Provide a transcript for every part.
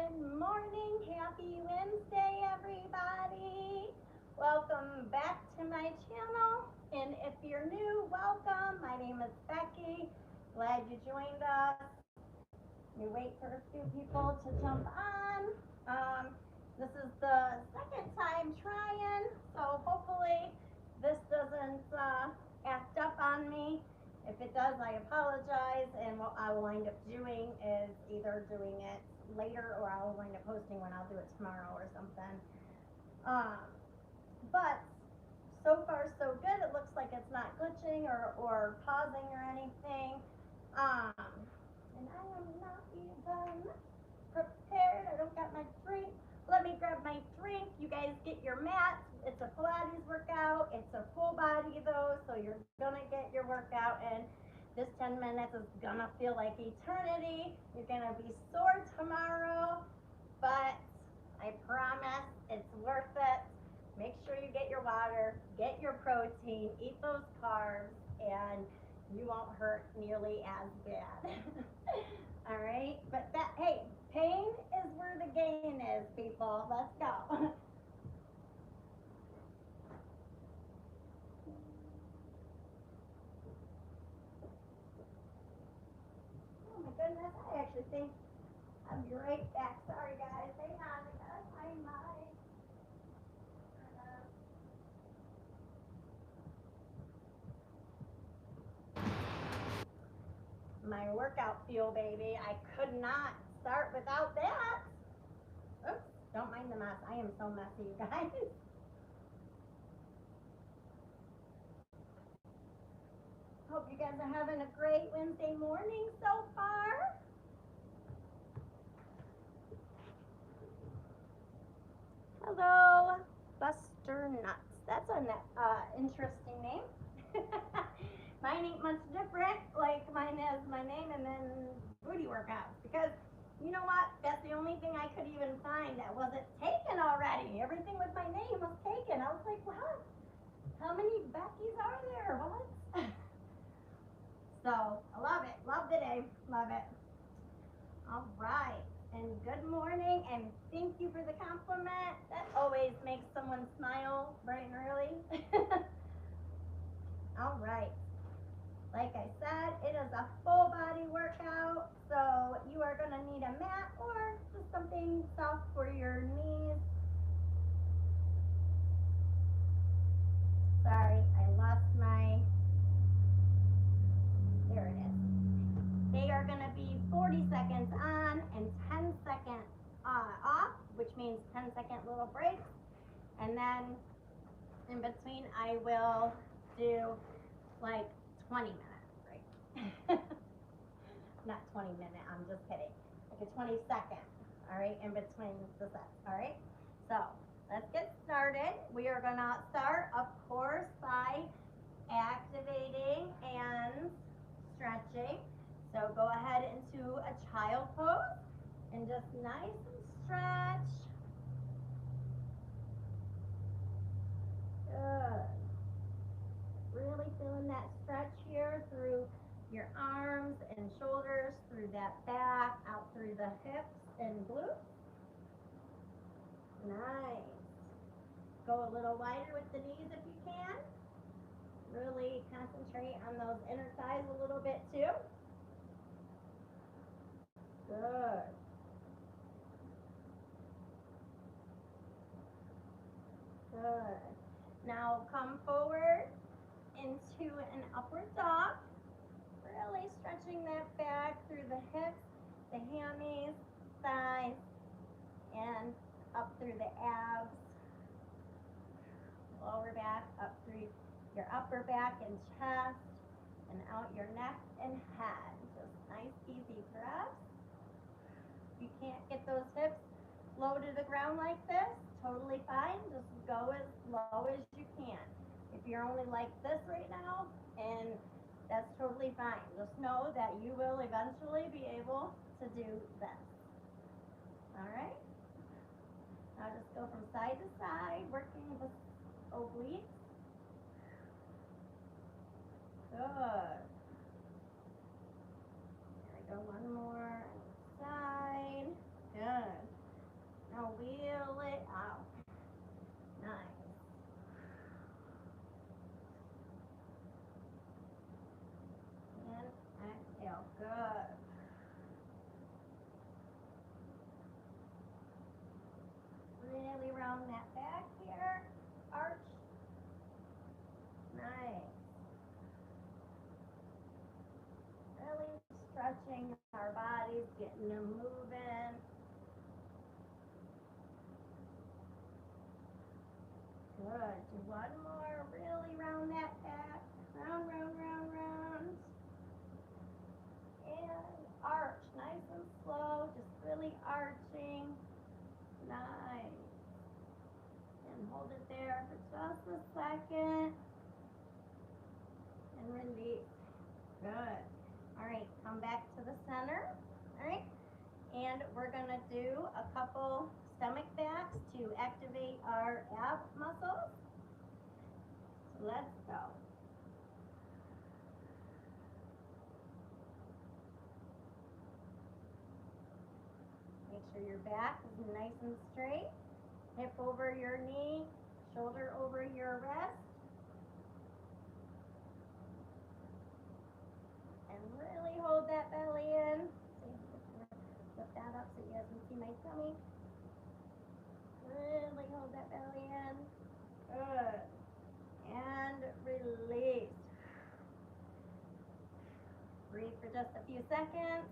Good morning. Happy Wednesday, everybody. Welcome back to my channel. And if you're new, welcome. My name is Becky. Glad you joined us. We wait for a few people to jump on. This is the second time trying, so hopefully this doesn't act up on me. If it does, I apologize, and what I will wind up doing is either doing it later or I'll wind up posting when I'll do it tomorrow or something. But so far so good. It looks like it's not glitching or pausing or anything. And I am not even prepared. I don't got my drink. Let me grab my drink. You guys get your mats. It's a Pilates workout. It's a full body though, so you're gonna get your workout in. This 10 minutes is gonna feel like eternity. You're gonna be sore tomorrow, but I promise it's worth it. Make sure you get your water, get your protein, eat those carbs, and you won't hurt nearly as bad. All right, but hey, pain is where the gain is, people. Let's go. Oh my goodness, I actually think I'll be right back. Sorry guys, hang on, I gotta find my workout fuel, baby. I could not start without that. Oops, don't mind the mess. I am so messy, you guys. Hope you guys are having a great Wednesday morning so far. Hello, Buster Nuts. That's an interesting name. Mine ain't much different. Like mine is my name and then booty workouts. Because you know what? That's the only thing I could even find that wasn't taken already. Everything with my name was taken. I was like, what? How many Beckys are there? What? So I love it. Love the name. Love it. All right. And good morning, and thank you for the compliment. That always makes someone smile bright and early. All right. Like I said, it is a full body workout, so you are going to need a mat or just something soft for your knees. Sorry, I lost my, there it is. They are going to be 40 seconds on and 10 seconds off, which means 10-second little breaks. And then in between, I will do like 20-minute break. Not 20-minute, I'm just kidding. Like a 20-second, all right, in between the sets, all right? So let's get started. We are gonna start, of course, by activating and stretching. So go ahead into a child pose and just nice and stretch. Good. Really feeling that stretch here through your arms and shoulders, through that back, out through the hips and glutes. Nice. Go a little wider with the knees if you can. Really concentrate on those inner thighs a little bit too. Good. Good. Now come forward into an upward dog. Really stretching that back through the hips, the hammies, thighs, and up through the abs. Lower back, up through your upper back and chest, and out your neck and head. Just nice, easy breaths. If you can't get those hips low to the ground like this, totally fine. Just go as low as you can. If you're only like this right now, and that's totally fine. Just know that you will eventually be able to do this. All right? Now just go from side to side, working the obliques. Good. There we go, one more side. Good. round that back here. Arch. Nice. Really stretching our bodies, getting them moving. Good. Do one more. Really round that back. Round, round, round, round. And arch. Nice and slow. Just really arching. Nice. And hold it there for just a second. And release. Good. All right. Come back to the center. All right. And we're going to do a couple stomach backs to activate our ab muscles. So let's go. Make sure your back is nice and straight. Hip over your knee, shoulder over your wrist. And really hold that belly in. Lift that up so you guys can see my tummy. Really hold that belly in. Good. And release. Breathe for just a few seconds.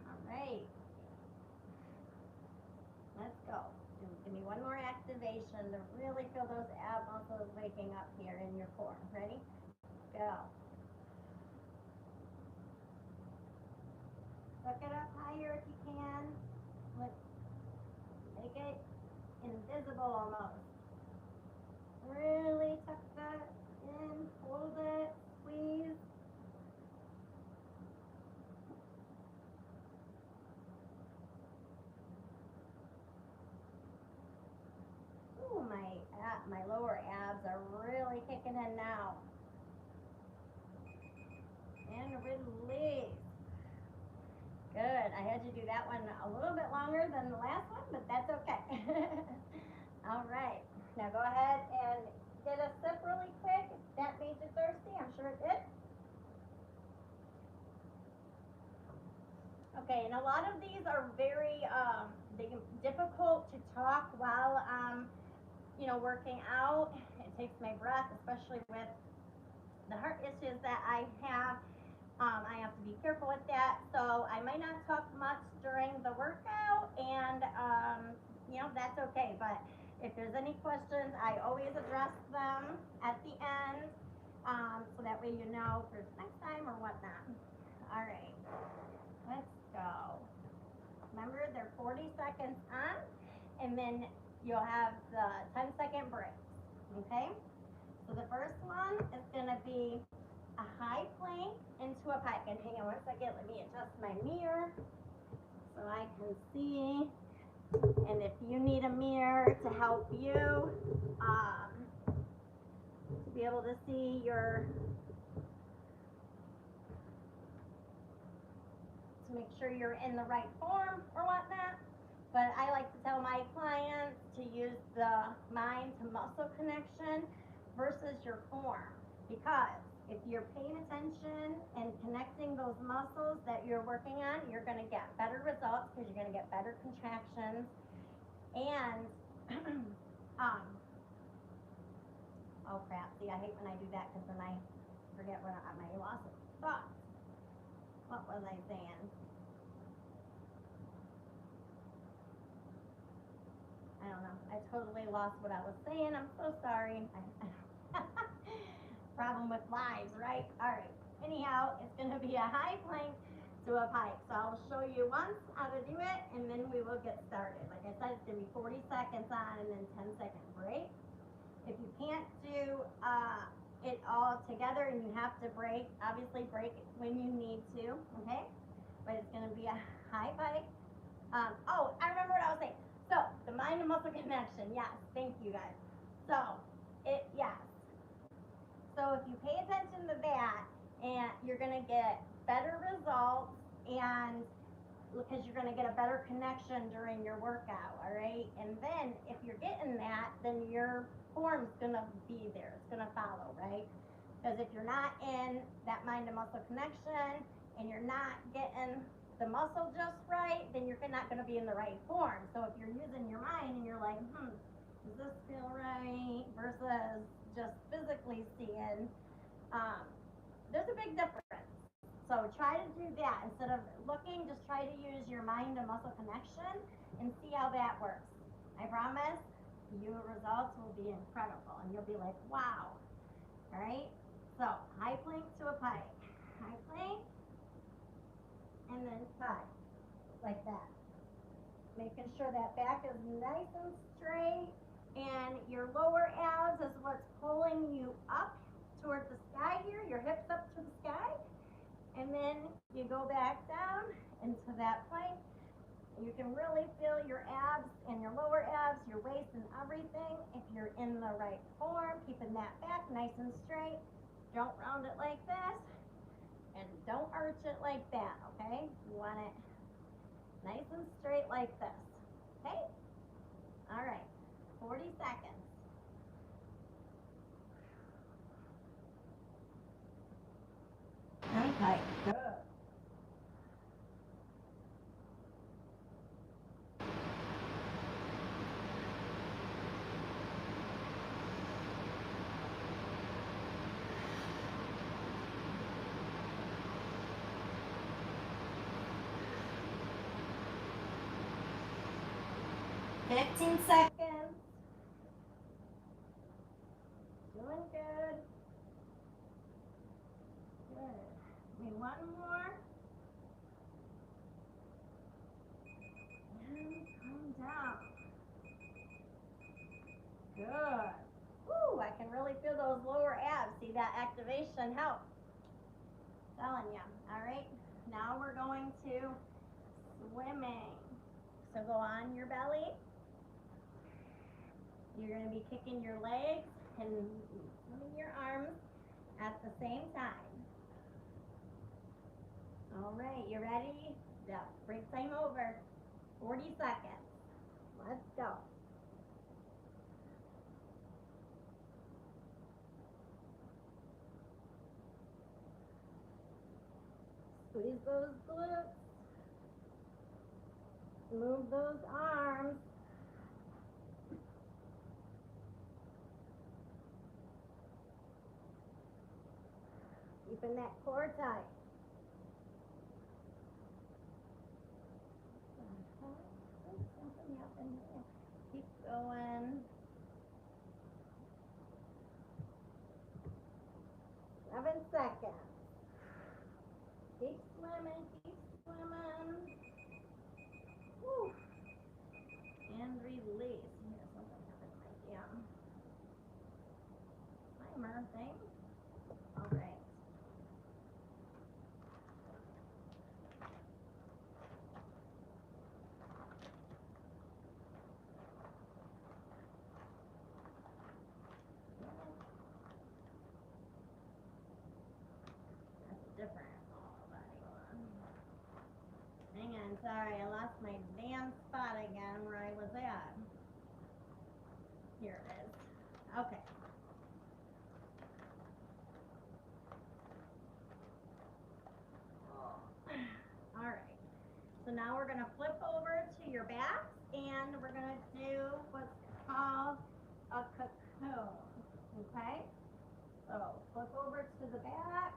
All right. Let's go. Give me one more activation to really feel those ab muscles waking up here in your core. Ready? Go. Look it up higher if you can. Make it invisible almost. Really tuck that in, hold it, squeeze. Ooh, my lower abs are really kicking in now. And release. Good. I had you do that one a little bit longer than the last one, but that's okay. All right. Now go ahead and get a sip really quick. If that made you thirsty, I'm sure it did. Okay, and a lot of these are very difficult to talk while working out. It takes my breath, especially with the heart issues that I have. I have to be careful with that, so I might not talk much during the workout, and that's okay. But if there's any questions, I always address them at the end, so that way you know for next time or whatnot. All right, let's go. Remember, they're 40 seconds on, and then you'll have the 10-second break. Okay? So the first one is going to be a high plank into a pike. And hang on one second, let me adjust my mirror so I can see. And if you need a mirror to help you to be able to see to make sure you're in the right form or whatnot. But I like to tell my clients to use the mind to muscle connection versus your form, because if you're paying attention and connecting those muscles that you're working on, you're going to get better results because you're going to get better contractions. And oh crap, see, I hate when I do that because then I forget what my loss of thought. What was I saying? I don't know. I totally lost what I was saying. I'm so sorry. Problem with lives, right? All right. Anyhow, it's going to be a high plank to a pike. So I'll show you once how to do it, and then we will get started. Like I said, it's going to be 40 seconds on and then 10-second break. If you can't do it all together and you have to break, obviously break it when you need to, okay? But it's going to be a high pike. Oh, I remember what I was saying. So, the mind and muscle connection, yes, thank you guys. So, yes. So, if you pay attention to that, and you're going to get better results, and because you're going to get a better connection during your workout, all right? And then, if you're getting that, then your form's going to be there. It's going to follow, right? Because if you're not in that mind and muscle connection, and you're not getting the muscle just right, then you're not going to be in the right form. So if you're using your mind and you're like, does this feel right? Versus just physically seeing, there's a big difference. So try to do that. Instead of looking, just try to use your mind and muscle connection and see how that works. I promise your results will be incredible and you'll be like, wow. All right? So high plank to a pike. High plank and then pike. Like that. Making sure that back is nice and straight and your lower abs is what's pulling you up toward the sky here, your hips up to the sky. And then you go back down into that plank. You can really feel your abs and your lower abs, your waist and everything if you're in the right form, keeping that back nice and straight. Don't round it like this and don't arch it like that, okay? You want it nice and straight like this, okay? All right, 40 seconds. Okay, good. Fifteen seconds. Doing good. Good. Maybe one more. And come down. Good. Woo, I can really feel those lower abs. See that activation help. Telling you. All right. Now we're going to swimming. So go on your belly. You're going to be kicking your legs and swimming your arms at the same time. All right, you ready? Yeah, break time over. 40 seconds. Let's go. Squeeze those glutes. Move those arms. Keeping that core tight. Keep going. 7 seconds. Keep swimming, keep swimming. Woo. And release. Here's something happened to my damn timer thing. All right. Different body one. Hang on, sorry, I lost my damn spot again where I was at. Here it is. Okay. Alright. So now we're gonna flip over to your back and we're gonna do what's called a cocoon. Okay? So flip over to the back.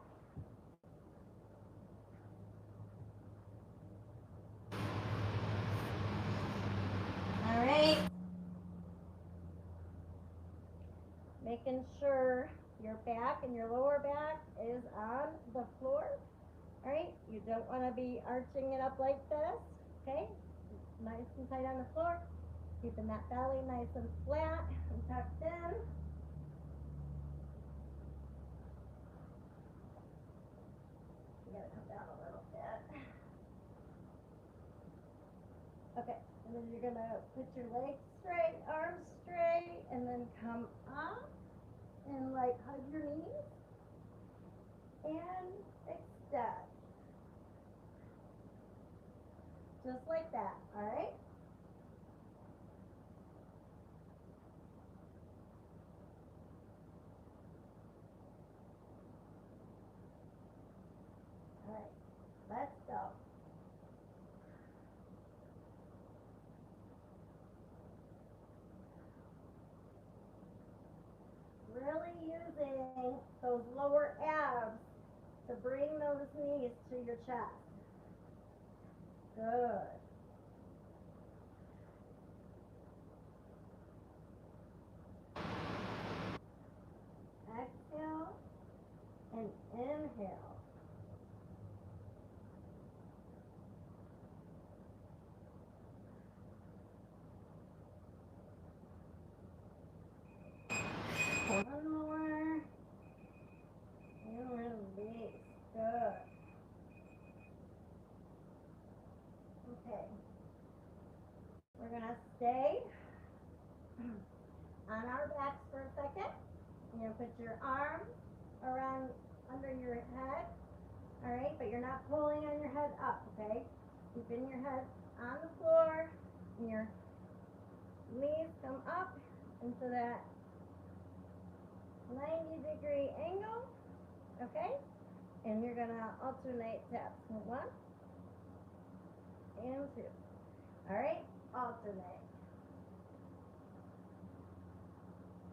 All right. Making sure your back and your lower back is on the floor. All right. You don't want to be arching it up like this. Okay. Nice and tight on the floor. Keeping that belly nice and flat and tucked in. You gotta come down a little bit. Okay. And then you're gonna put your legs straight, arms straight, and then come up and like hug your knees and extend. Just like that, all right? All right, let's go. using those lower abs to bring those knees to your chest. Good. Exhale and inhale. One more. And release. Good. Okay. We're going to stay on our backs for a second. You're going to put your arms around under your head. All right, but you're not pulling on your head up, okay? Keeping your head on the floor and your knees come up into that 90-degree angle, okay? And you're gonna alternate taps. 1 and 2. All right, alternate.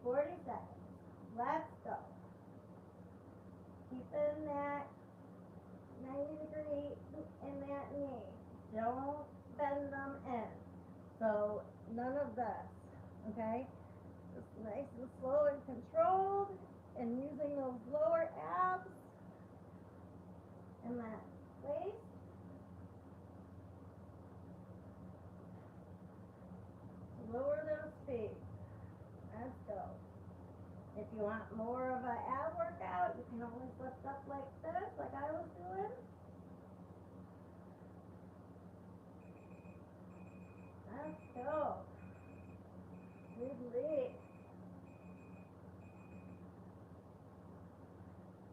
40 seconds. Let's go. Keeping that 90-degree in that knee. Don't bend them in. So none of this, okay? Just nice and slow and controlled, and using those lower abs and that waist. Lower those feet. Let's go. If you want more of an ab workout, you can always lift up like this, like I was doing. Let's go. Release.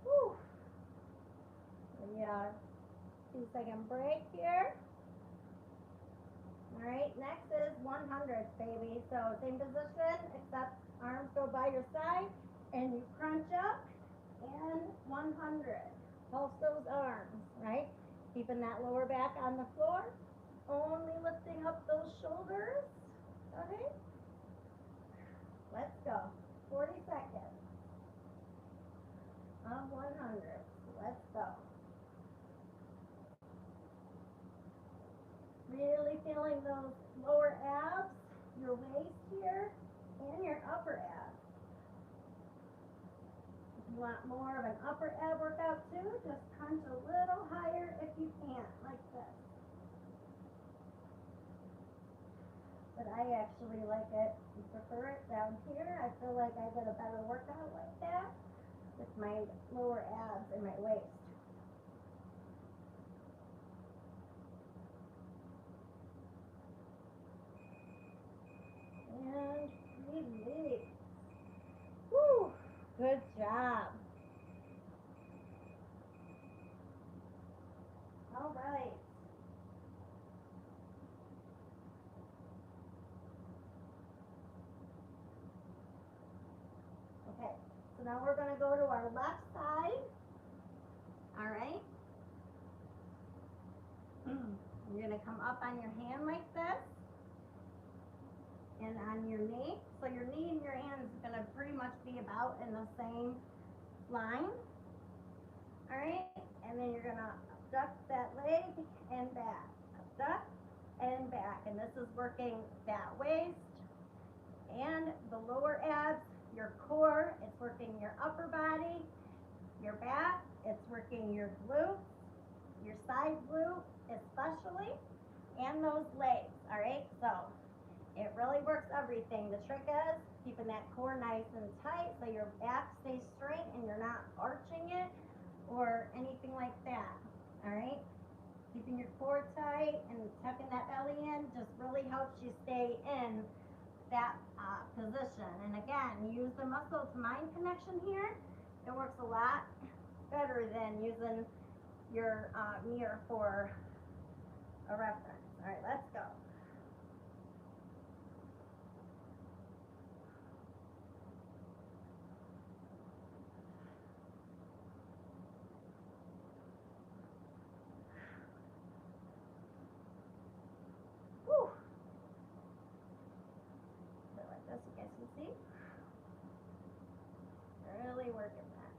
Whew. Yeah. 2-second break here. Alright, next is 100s, baby. So same position, except arms go by your side, and you crunch up, and 100. Pulse those arms, right? Keeping that lower back on the floor. Only lifting up those shoulders. Okay? Let's go. 40 seconds of 100. Let's go. Really feeling those lower abs, your waist here, and your upper abs. If you want more of an upper ab workout too, just crunch a little higher if you can, like this. But I actually like it, prefer it down here. I feel like I get a better workout like that with my lower abs and my waist. And release. Woo! Good job. All right. Okay, so now we're going to go to our left side. All right. You're going to come up on your hand like this. And on your knee. So your knee and your hand is going to pretty much be about in the same line. All right. And then you're going to abduct that leg and back. Abduct and back. And this is working that waist and the lower abs, your core. It's working your upper body, your back. It's working your glutes, your side glute especially, and those legs. All right. So it really works everything. The trick is keeping that core nice and tight so your back stays straight and you're not arching it or anything like that. All right? Keeping your core tight and tucking that belly in just really helps you stay in that position. And again, use the muscle to mind connection here. It works a lot better than using your mirror for a reference. All right, let's go. Like this, you guys can see. Really working that.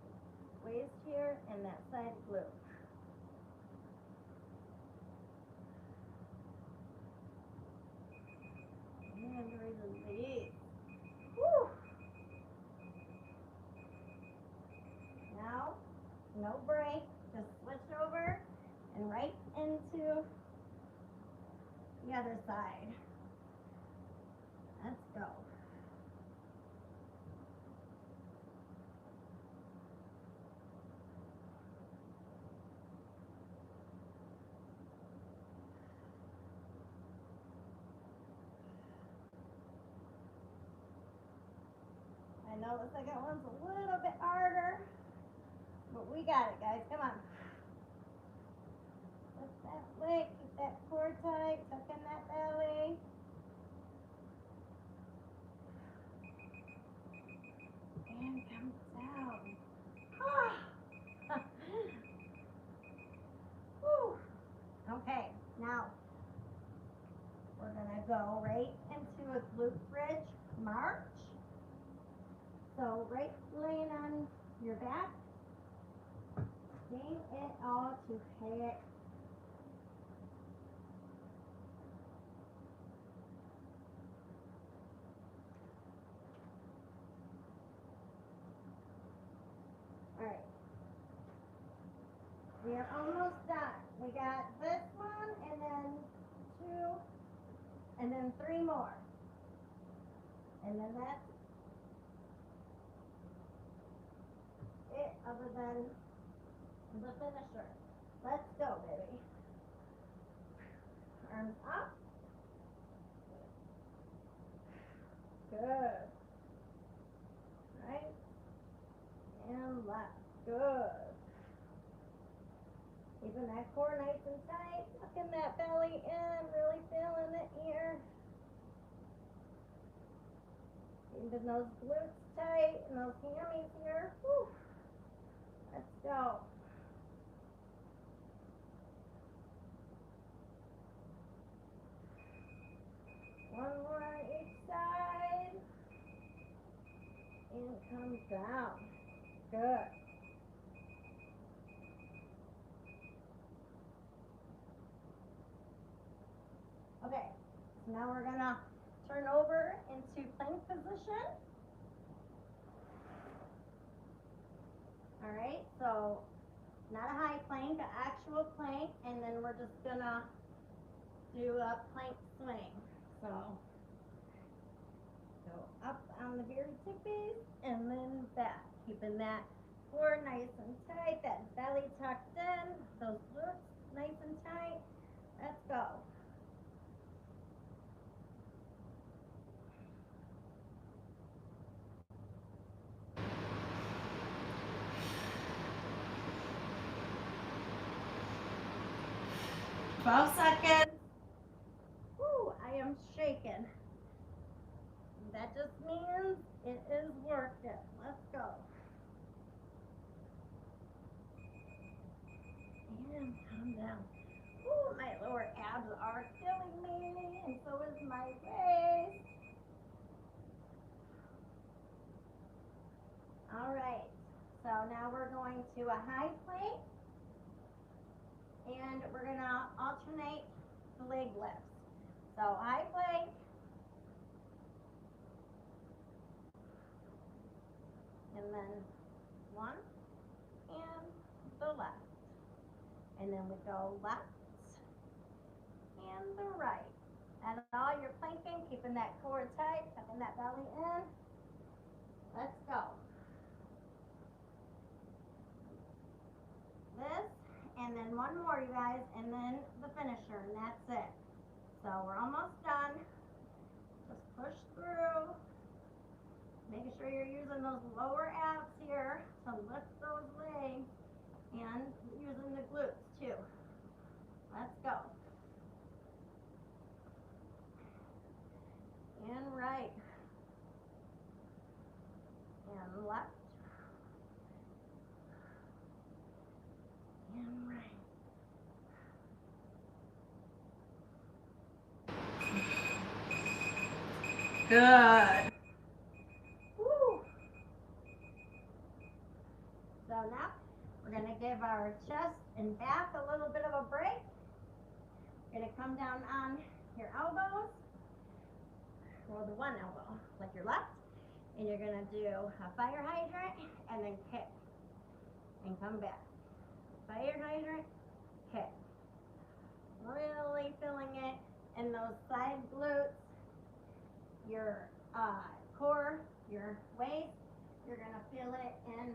the other side. Let's go. I know the second one's a little bit harder, but we got it, guys. Come on. Lift that leg, keep that core tight, tuck in that belly. And come down. Ah. Whew. Okay, now we're gonna go right into a glute bridge march. So right laying on your back, getting it all to hit. All right. We are almost done. We got this one and then 2 and then 3 more. And then that's it other than the finisher. Let's go, baby. Arms up. Good. Right and left. Good. Keeping that core nice and tight. Tucking that belly in. Really feeling it here. Keeping those glutes tight and those hammies here. Whew. Let's go. One more on each side. And come down. Good. Okay, so now we're gonna turn over into plank position. All right, so not a high plank, an actual plank, and then we're just gonna do a plank swing. So go up on the very tippies and then back, keeping that core nice and tight, that belly tucked in, those glutes nice and tight. Let's go. Twelve seconds. Woo, I am shaking. That just means it is working. Let's go. And calm down. Ooh, my lower abs are killing me, and so is my waist. All right, so now we're going to a high plank, and we're gonna alternate the leg lifts. So high plank, and then one, and the left. And then we go left, and the right. And all you're planking, keeping that core tight, tucking that belly in. Let's go. This, and then one more, you guys, and then the finisher, and that's it. So we're almost done. Just push through. Making sure you're using those lower abs here to lift those legs, and using the glutes too. Let's go. And right. And left. And right. Good. Woo. So now we're going to give our chest and back a little bit of a break. You're going to come down on your elbows, or the one elbow, like your left, and you're going to do a fire hydrant and then kick and come back. Fire hydrant, kick. Really feeling it in those those side glutes, your core, your waist. You're gonna feel it in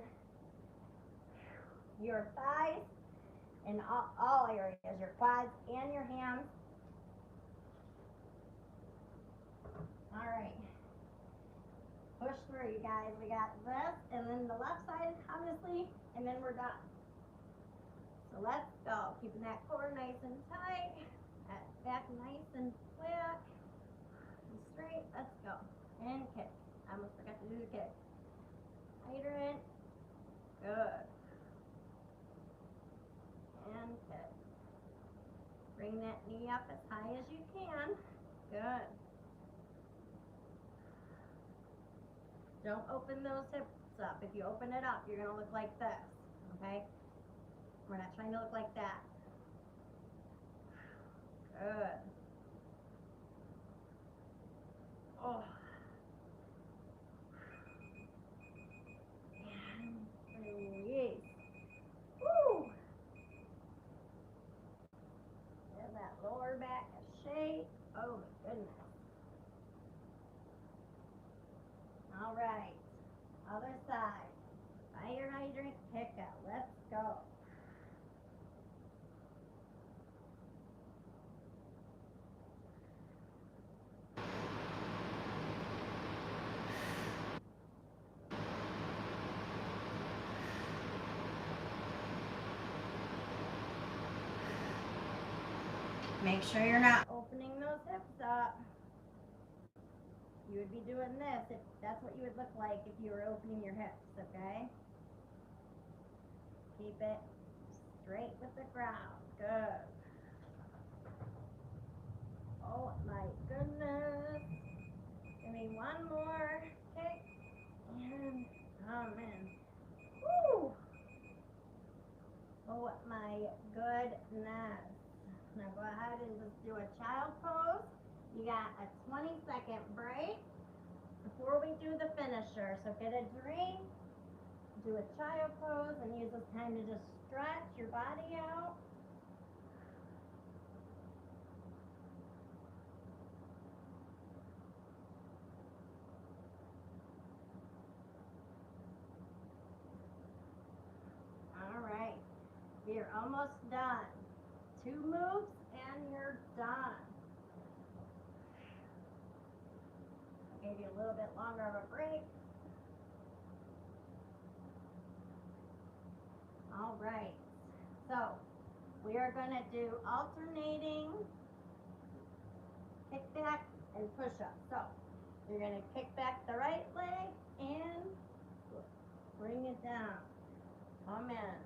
your thighs, in all areas, your quads and your hams. All right. Push through, you guys. We got this, and then the left side, obviously, and then we're done. So let's go. Keeping that core nice and tight, that back nice and flat and straight. Let's go. And kick. I almost forgot to do the kick. Hydrant. Good. And kick. Bring that knee up as high as you can. Good. Don't open those hips up. If you open it up, you're going to look like this, okay? We're not trying to look like that. Good. Oh. And release. Woo! Get that lower back in shape. Oh my goodness. All right. Other side. Fire hydrant pickup. Let's go. Make sure you're not opening those hips up. You would be doing this if that's what you would look like if you were opening your hips, okay? Keep it straight with the ground. Good. Oh my goodness. Give me one more kick. And come in. Woo! Oh my goodness. Now go ahead and just do a child pose. You got a 20-second break before we do the finisher. So get a drink, do a child pose, and use this time to just stretch your body out. All right, you're almost done. 2 moves and you're done. I gave you a little bit longer of a break. All right, so we are going to do alternating kick back and push up. So you're going to kick back the right leg and bring it down. Come in.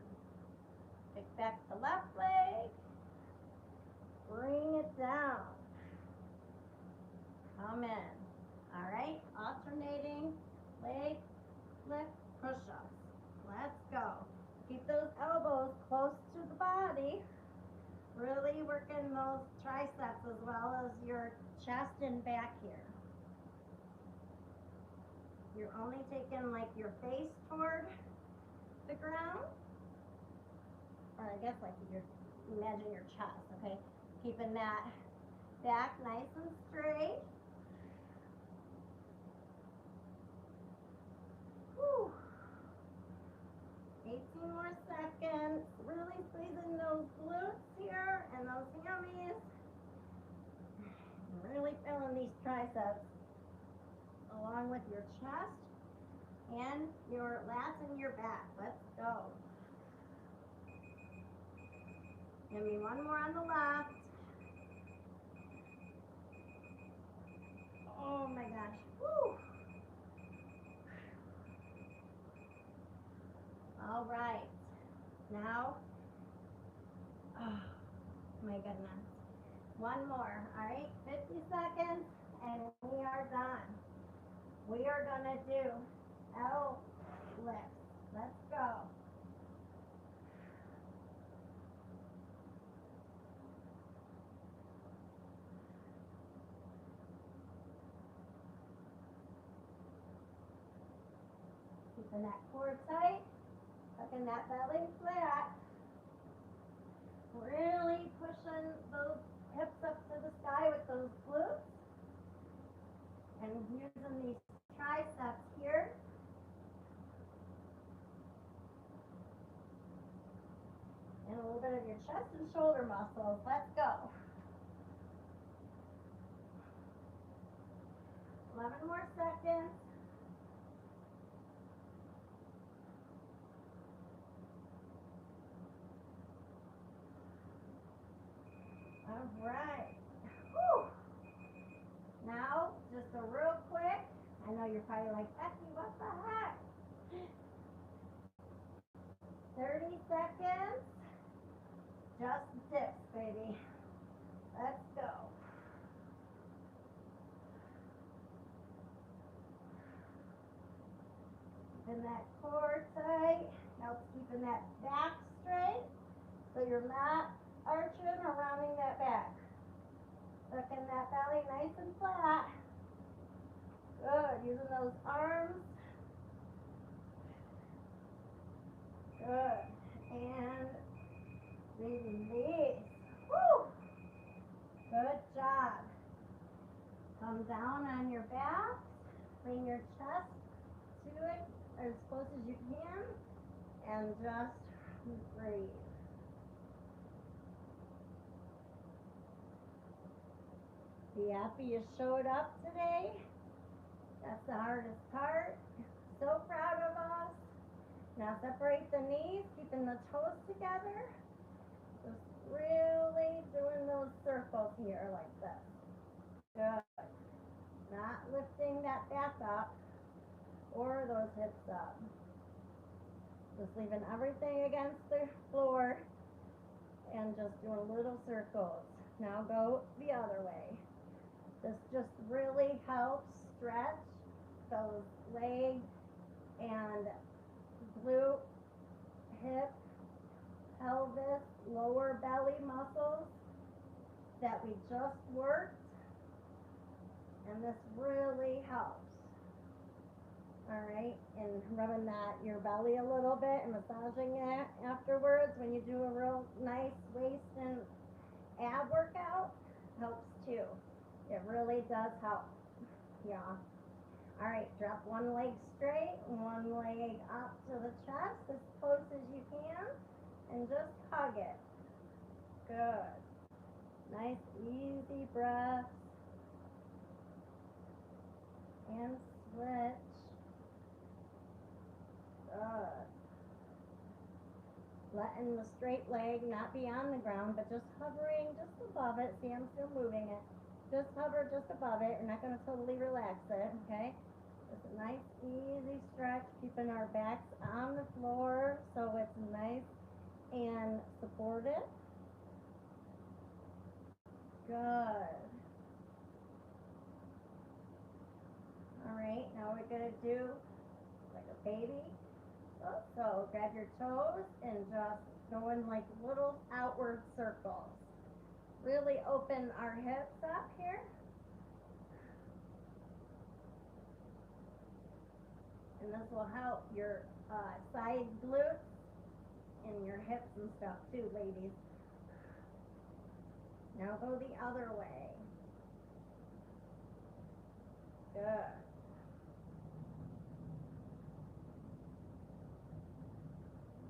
Kick back the left leg. Bring it down. Come in. All right, alternating leg lift push-ups. Let's go. Keep those elbows close to the body. Really working those triceps as well as your chest and back here. You're only taking like your face toward the ground. Or I guess like imagine your chest, okay? Keeping that back nice and straight. Whew. 18 more seconds. Really squeezing those glutes here and those hammies. Really feeling these triceps along with your chest and your lats and your back. Let's go. Give me one more on the left. Oh my gosh. Woo. All right. Now, oh my goodness. One more, all right? 50 seconds and we are done. We are gonna do L lifts. Let's go. Keeping that core tight, tucking that belly flat. Really pushing those hips up to the sky with those glutes. And using these triceps here. And a little bit of your chest and shoulder muscles. Let's go. 11 more seconds. All right. Whew. Now, just a real quick. I know you're probably like, Becky, what the heck? 30 seconds. Just dips, baby. Let's go. Keeping that core tight. Helps keeping that back straight. So you're not arching or rounding that back. Looking that belly nice and flat. Good. Using those arms. Good. And release. Woo! Good job. Come down on your back. Bring your chest to it as close as you can. And just breathe. Be happy you showed up today. That's the hardest part. So proud of us. Now separate the knees, keeping the toes together. Just really doing those circles here like this. Good. Not lifting that back up or those hips up. Just leaving everything against the floor and just doing little circles. Now go the other way. This just really helps stretch those leg and glute, hip, pelvis, lower belly muscles that we just worked. And this really helps. Alright, and rubbing your belly a little bit and massaging it afterwards when you do a real nice waist and ab workout helps too. It really does help. Yeah. Alright, drop one leg straight, one leg up to the chest as close as you can, and just hug it. Good. Nice, easy breath. And switch. Good. Letting the straight leg not be on the ground, but just hovering just above it. See, I'm still moving it. Just hover just above it. You're not going to totally relax it, okay? Just a nice, easy stretch, keeping our backs on the floor so it's nice and supported. Good. All right, now we're going to do like a baby. So grab your toes and just go in like little outward circles. Really open our hips up here. And this will help your side glutes and your hips and stuff too, ladies. Now go the other way. Good.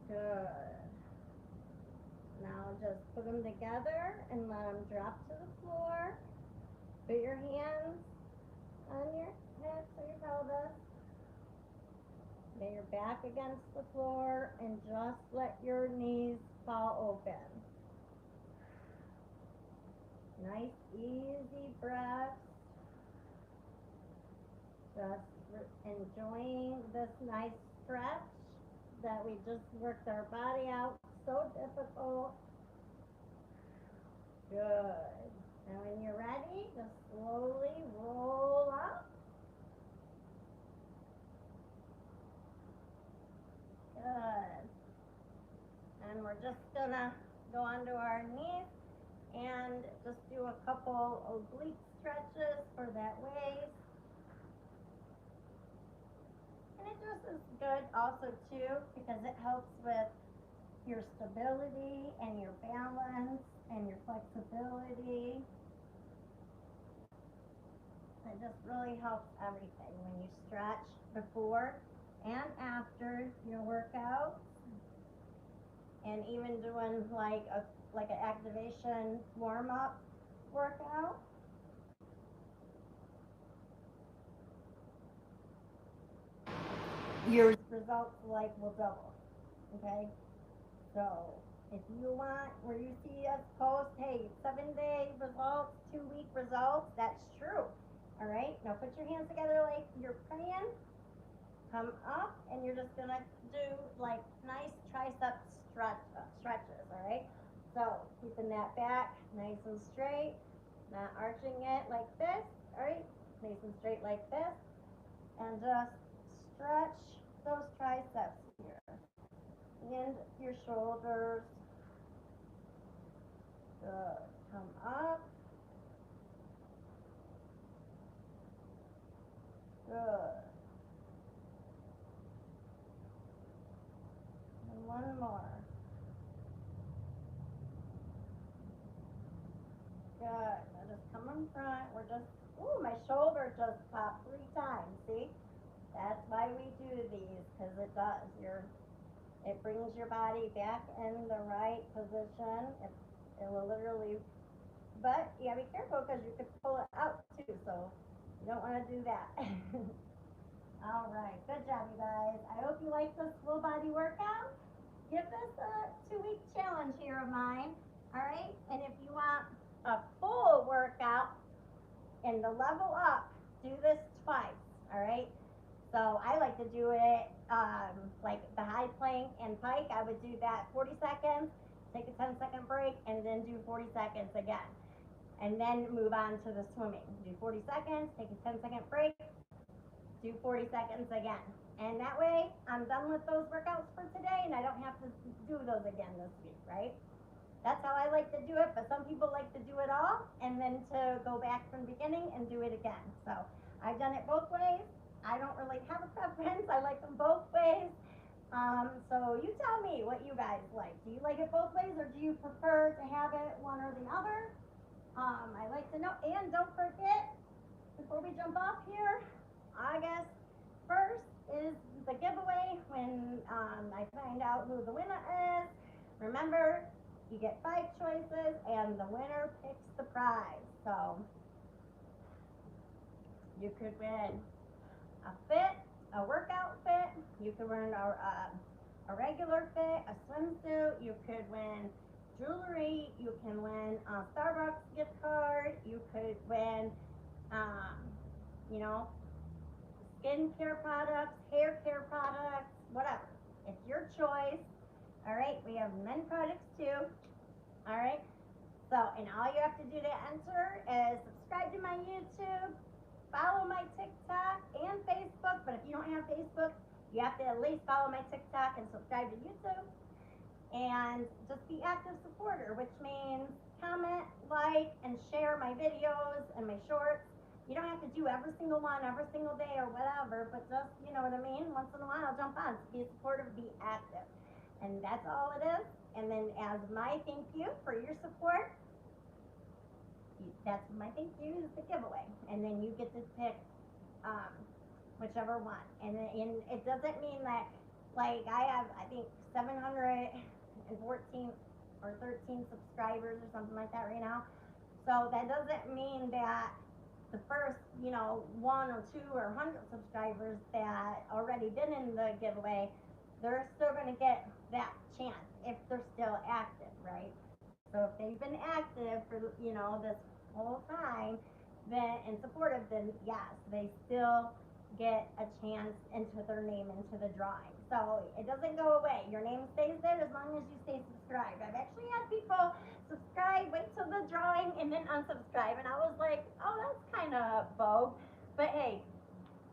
Good. Now just put them together and let them drop to the floor. Put your hands on your hips or your pelvis. Lay your back against the floor and just let your knees fall open. Nice, easy breaths. Just enjoying this nice stretch that we just worked our body out. So difficult. Good. Now when you're ready, just slowly roll up. Good. And we're just gonna go onto our knees and just do a couple oblique stretches for that waist. And it just is good also too because it helps with your stability and your balance and your flexibility. just really helps everything when you stretch before and after your workout, and even doing like an activation warm up workout. Your results like will double. Okay, so if you want, where you see us post, hey, 7-day results, 2-week results, that's true. All right, now put your hands together like you're praying. Come up, and you're just gonna do like nice tricep stretches. All right, so keeping that back nice and straight, not arching it like this. All right, nice and straight like this, and just stretch those triceps here and your shoulders. Good. Come up. Good. And one more. Good. Now just come in front. We're just, ooh, my shoulder just popped 3 times. See? That's why we do these, because it does. It brings your body back in the right position. It will literally, but you gotta be careful because you could pull it out too, so you don't want to do that. All right, good job, you guys. I hope you like this full body workout. Give this a 2-week challenge here of mine. All right, and if you want a full workout and the level up, do this twice. All right. So I like to do it like the high plank and pike. I would do that 40 seconds, take a 10-second break, and then do 40 seconds again. And then move on to the swimming. Do 40 seconds, take a 10-second break, do 40 seconds again. And that way, I'm done with those workouts for today, and I don't have to do those again this week, right? That's how I like to do it, but some people like to do it all, and then to go back from the beginning and do it again. So I've done it both ways. I don't really have a preference. I like them both ways. So you tell me what you guys like. Do you like it both ways, or do you prefer to have it one or the other? I like to know. And don't forget, before we jump off here, August 1st is the giveaway when I find out who the winner is. Remember, you get 5 choices, and the winner picks the prize. So you could win a workout fit. You could win a regular fit, a swimsuit. You could win jewelry. You can win a Starbucks gift card. You could win, you know, skincare products, hair care products, whatever. It's your choice. All right, we have men products too. All right, so, and all you have to do to enter is subscribe to my YouTube, follow my TikTok and Facebook, but if you don't have Facebook, you have to at least follow my TikTok and subscribe to YouTube. And just be active supporter, which means comment, like, and share my videos and my shorts. You don't have to do every single one every single day or whatever, but just, you know what I mean? Once in a while, jump on. Be supportive, be active. And that's all it is. And then as my thank you for your support, that's my thank you is the giveaway. And then you get to pick whichever one. And it doesn't mean that, like, I have, I think, 714 or 13 subscribers or something like that right now. So that doesn't mean that the first, 1 or 2 or 100 subscribers that already been in the giveaway, they're still going to get that chance if they're still active, right? So if they've been active for, this whole time, then and supportive, then yes, they still get a chance into their name into the drawing. So it doesn't go away. Your name stays there as long as you stay subscribed. I've actually had people subscribe, wait till the drawing, and then unsubscribe. And I was like, oh, that's kind of bold. But hey,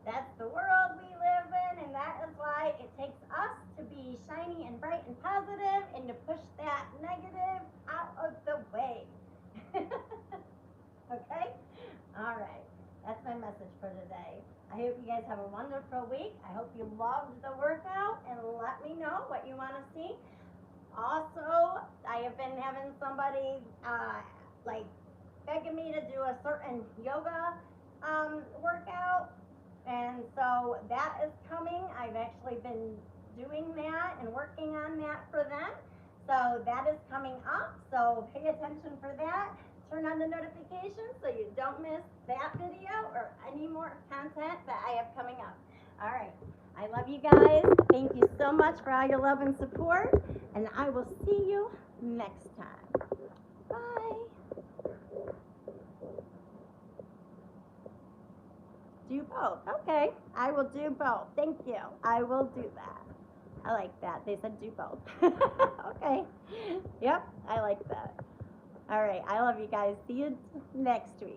that's the world we live in, and that is why it takes us to be shiny and bright and positive and to push that negative out of the way. Okay? All right. That's my message for today. I hope you guys have a wonderful week. I hope you loved the workout, and let me know what you want to see. Also, I have been having somebody like begging me to do a certain yoga workout. And so that is coming. I've actually been doing that and working on that for them. So that is coming up. So pay attention for that. Turn on the notifications so you don't miss that video or any more content that I have coming up. All right. I love you guys. Thank you so much for all your love and support. And I will see you next time. Bye. Do both. Okay. I will do both. Thank you. I will do that. I like that. They said do both. Okay. Yep. I like that. All right. I love you guys. See you next week.